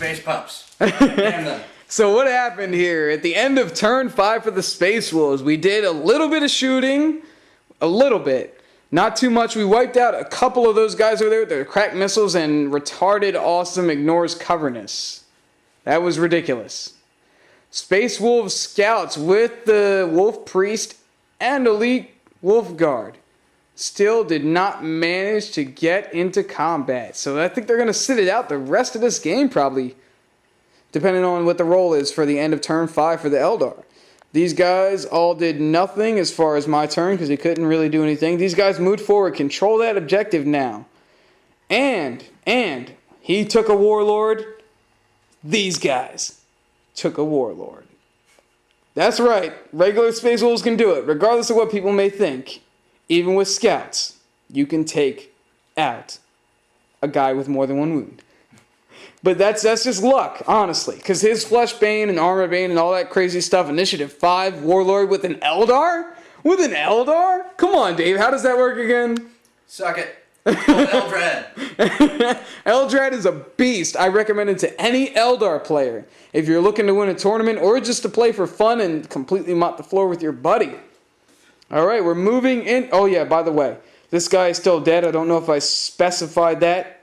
Space pups. Damn them. So what happened here? At the end of turn 5 for the SpaceWolves, we did a little bit of shooting. A little bit. Not too much. We wiped out a couple of those guys over there with their cracked missiles and retarded awesome ignores coverness. That was ridiculous. SpaceWolves scouts with the Wolf Priest and Elite Wolf Guard still did not manage to get into combat. So I think they're going to sit it out the rest of this game probably, depending on what the roll is for the end of turn 5 for the Eldar. These guys all did nothing as far as my turn because he couldn't really do anything. These guys moved forward, control that objective now. And he took a warlord. These guys took a warlord. That's right. Regular Space Wolves can do it, regardless of what people may think. Even with scouts, you can take out a guy with more than one wound. But that's just luck, honestly. Because his Flesh Bane and Armor Bane and all that crazy stuff, Initiative 5, Warlord with an Eldar? With an Eldar? Come on, Dave. How does that work again? Suck it. Eldrad. Eldrad is a beast. I recommend it to any Eldar player. If you're looking to win a tournament or just to play for fun and completely mop the floor with your buddy. All right, we're moving in. Oh, yeah, by the way, this guy is still dead. I don't know if I specified that.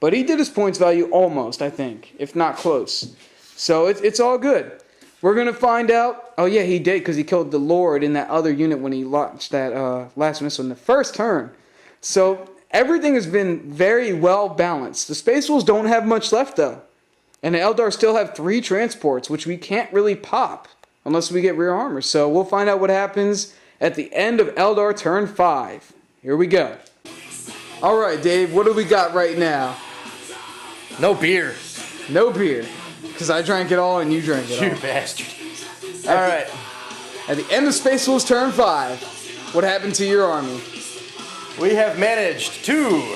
But he did his points value almost, I think, if not close. So it's all good. We're going to find out. Oh, yeah, he did because he killed the Lord in that other unit when he launched that last missile in the first turn. So everything has been very well balanced. The Space Wolves don't have much left, though. And the Eldar still have 3 transports, which we can't really pop unless we get rear armor. So we'll find out what happens at the end of Eldar turn 5. Here we go. All right, Dave, what do we got right now? No beer. No beer. Because I drank it all and you drank it all. You bastard. All right. At the end of Space Wolves turn 5, what happened to your army? We have managed to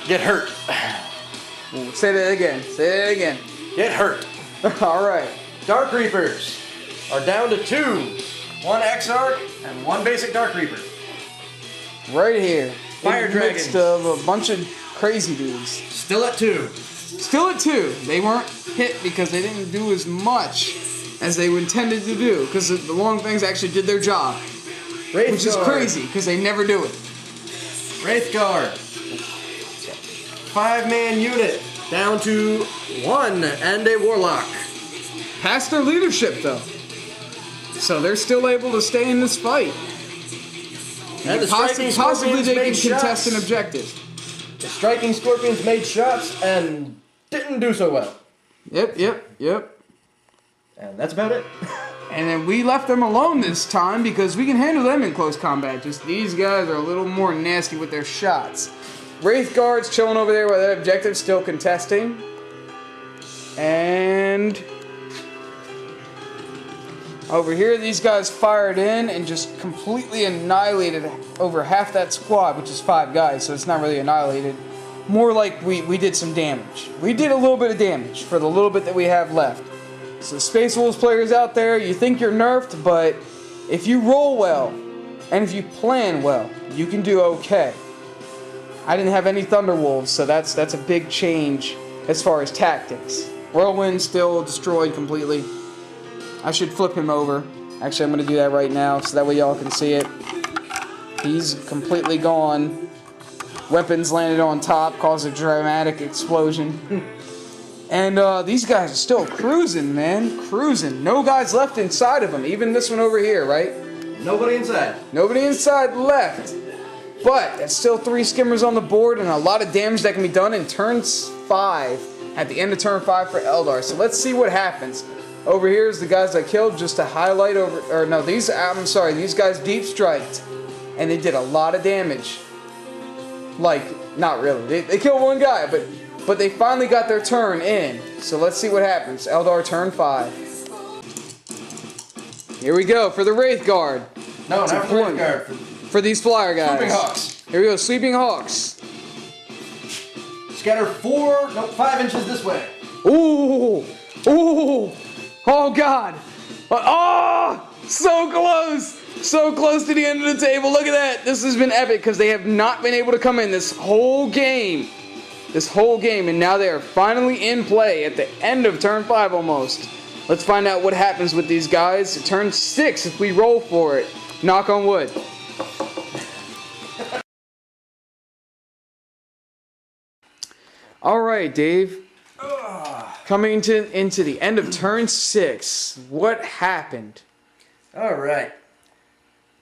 get hurt. Say that again. Say that again. Get hurt. All right. Dark Reapers are down to 2. 1 Exarch and 1 basic Dark Reaper. Right here. Fire in the midst dragons. of a bunch of crazy dudes. Still at 2. Still at 2. They weren't hit because they didn't do as much as they intended to do. Because the long things actually did their job. Wraith which is Guard. crazy because they never do it. Wraith Guard. 5-man unit down to 1 and a Warlock. Past their leadership though. So they're still able to stay in this fight. And the Striking Possibly Scorpions they can made contest shots. an objective. The Striking Scorpions made shots and didn't do so well. Yep. And that's about it. And then we left them alone this time because we can handle them in close combat. Just these guys are a little more nasty with their shots. Wraith Guard's chilling over there with that objective, still contesting. And over here, these guys fired in and just completely annihilated over half that squad, which is 5 guys, so it's not really annihilated. More like we did some damage. We did a little bit of damage for the little bit that we have left. So Space Wolves players out there, you think you're nerfed, but if you roll well, and if you plan well, you can do okay. I didn't have any Thunder Wolves, so that's a big change as far as tactics. Whirlwind still destroyed completely. I should flip him over. Actually, I'm going to do that right now, so that way y'all can see it. He's completely gone. Weapons landed on top, caused a dramatic explosion. And these guys are still cruising, man. Cruising. No guys left inside of them. Even this one over here, right? Nobody inside. Nobody inside left. But that's still 3 skimmers on the board and a lot of damage that can be done in turn 5. At the end of turn 5 for Eldar. So let's see what happens. Over here is the guys I killed just to highlight over... Or no, these guys deep striked. And they did a lot of damage. Like, not really. They killed 1 guy, but they finally got their turn in. So let's see what happens. Eldar turn 5. Here we go for the Wraith Guard. No, not for the Wraith Guard. For these flyer guys. Sleeping Hawks. Here we go, Sleeping Hawks. Scatter 5 inches this way. Ooh! Ooh! Oh, God! Oh! So close! So close to the end of the table. Look at that. This has been epic because they have not been able to come in this whole game. this whole game, and now they are finally in play at the end of turn 5 almost. Let's find out what happens with these guys. Turn 6 if we roll for it. Knock on wood. All right, Dave. Coming into the end of turn 6, what happened? All right.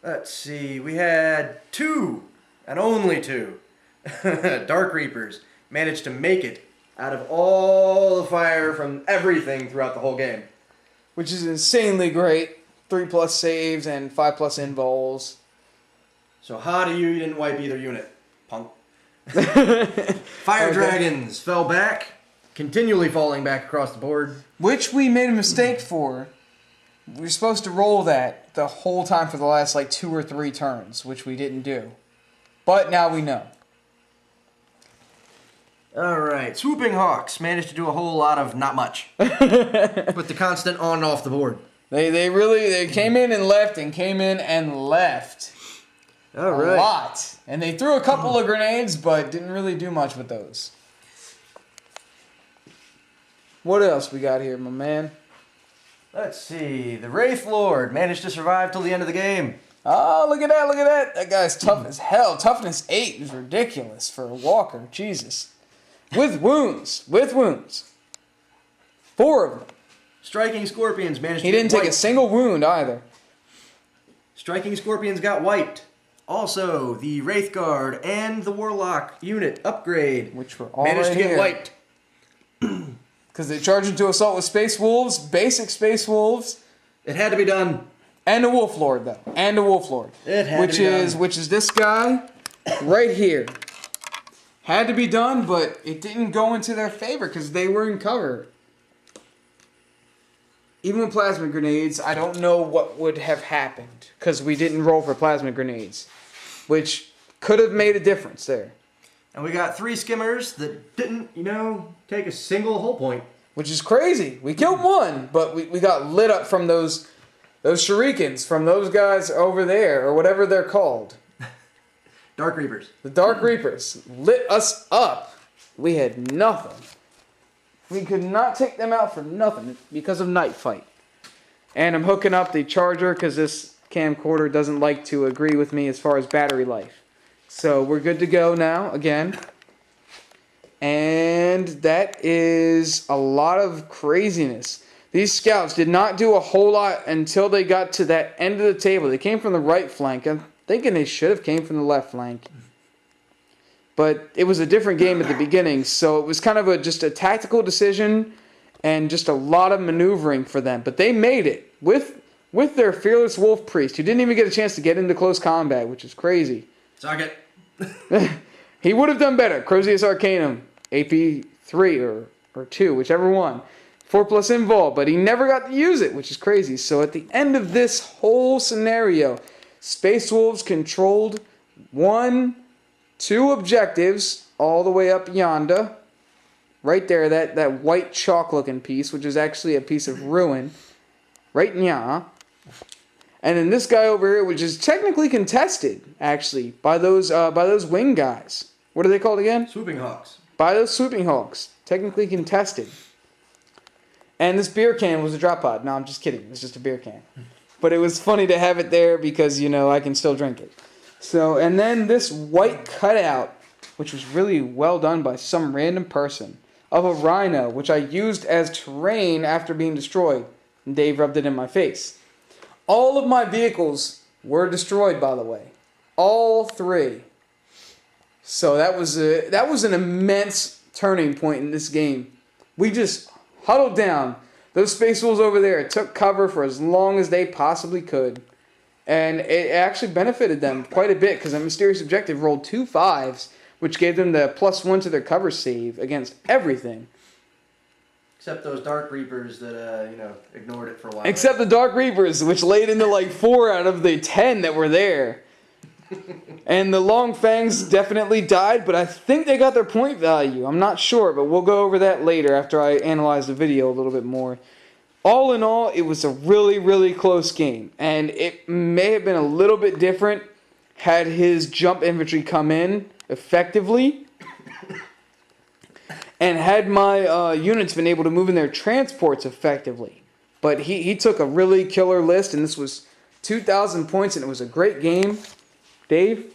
Let's see. We had 2, and only 2, Dark Reapers managed to make it out of all the fire from everything throughout the whole game. Which is insanely great. 3+ saves and 5+ invols. So how do you didn't wipe either unit, punk? Fire dragons fell back, continually falling back across the board. Which we made a mistake for. We were supposed to roll that the whole time for the last 2 or 3 turns, which we didn't do. But now we know. Alright, Swooping Hawks managed to do a whole lot of not much. With the constant on and off the board. They came in and left and came in and left. All right. A lot. And they threw a couple of grenades, but didn't really do much with those. What else we got here, my man? Let's see. The Wraith Lord managed to survive till the end of the game. Oh, look at that, look at that. That guy's tough as hell. Toughness 8 is ridiculous for a walker. Jesus. With wounds. With wounds. 4 of them. Striking Scorpions managed He to didn't get take a wiped. single wound either. Striking Scorpions got wiped. Also, the Wraith Guard and the Warlock unit upgrade, Which were all managed right to get here. wiped. Because they charged into assault with SpaceWolves, basic SpaceWolves, It had to be done. and a Wolf Lord though, and a Wolf Lord, It had to be done. which is this guy right here. Had to be done, but it didn't go into their favor because they were in cover. Even with plasma grenades, I don't know what would have happened because we didn't roll for plasma grenades, which could have made a difference there. And we got 3 skimmers that didn't, take a single hull point. Which is crazy. We killed one, but we got lit up from those shurikens, from those guys over there, or whatever they're called. Dark Reapers. The Dark Reapers lit us up. We had nothing. We could not take them out for nothing because of Night Fight. And I'm hooking up the charger because this camcorder doesn't like to agree with me as far as battery life. So we're good to go now again. And that is a lot of craziness. These scouts did not do a whole lot until they got to that end of the table. They came from the right flank. I'm thinking they should have came from the left flank. But it was a different game at the beginning, so it was kind of just a tactical decision and just a lot of maneuvering for them. But they made it with their fearless wolf priest, who didn't even get a chance to get into close combat, which is crazy. Suck it. He would have done better. Crozius Arcanum, AP 3 or 2, whichever one. 4+ invol, but he never got to use it, which is crazy. So at the end of this whole scenario, SpaceWolves controlled 2 objectives all the way up yonder. Right there, that white chalk looking piece, which is actually a piece of ruin. Right now. And then this guy over here, which is technically contested, actually, by those wing guys. What are they called again? Swooping Hawks. By those Swooping Hawks. Technically contested. And this beer can was a drop pod. No, I'm just kidding. It was just a beer can. But it was funny to have it there because, I can still drink it. So, and then this white cutout, which was really well done by some random person, of a rhino, which I used as terrain after being destroyed. And Dave rubbed it in my face. All of my vehicles were destroyed, by the way. All 3. So that was an immense turning point in this game. We just huddled down. Those Space Wolves over there took cover for as long as they possibly could. And it actually benefited them quite a bit because a mysterious objective rolled 2 5s, which gave them the +1 to their cover save against everything. Except those Dark Reapers that, ignored it for a while. Except the Dark Reapers, which laid into 4 out of the 10 that were there. And the Long Fangs definitely died, but I think they got their point value. I'm not sure, but we'll go over that later after I analyze the video a little bit more. All in all, it was a really, really close game. And it may have been a little bit different had his jump infantry come in effectively. and had my units been able to move in their transports effectively. But he took a really killer list, and this was 2,000 points, and it was a great game. Dave?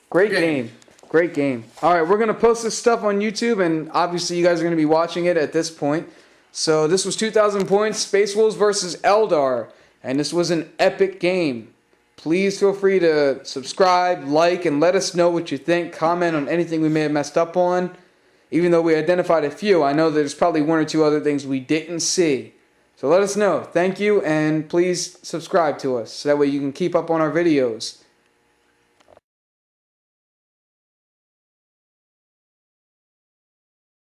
Great game. Great game. All right, we're going to post this stuff on YouTube, and obviously you guys are going to be watching it at this point. So this was 2,000 points, SpaceWolves versus Eldar, and this was an epic game. Please feel free to subscribe, like, and let us know what you think. Comment on anything we may have messed up on. Even though we identified a few, I know there's probably one or two other things we didn't see. So let us know. Thank you, and please subscribe to us so that way you can keep up on our videos.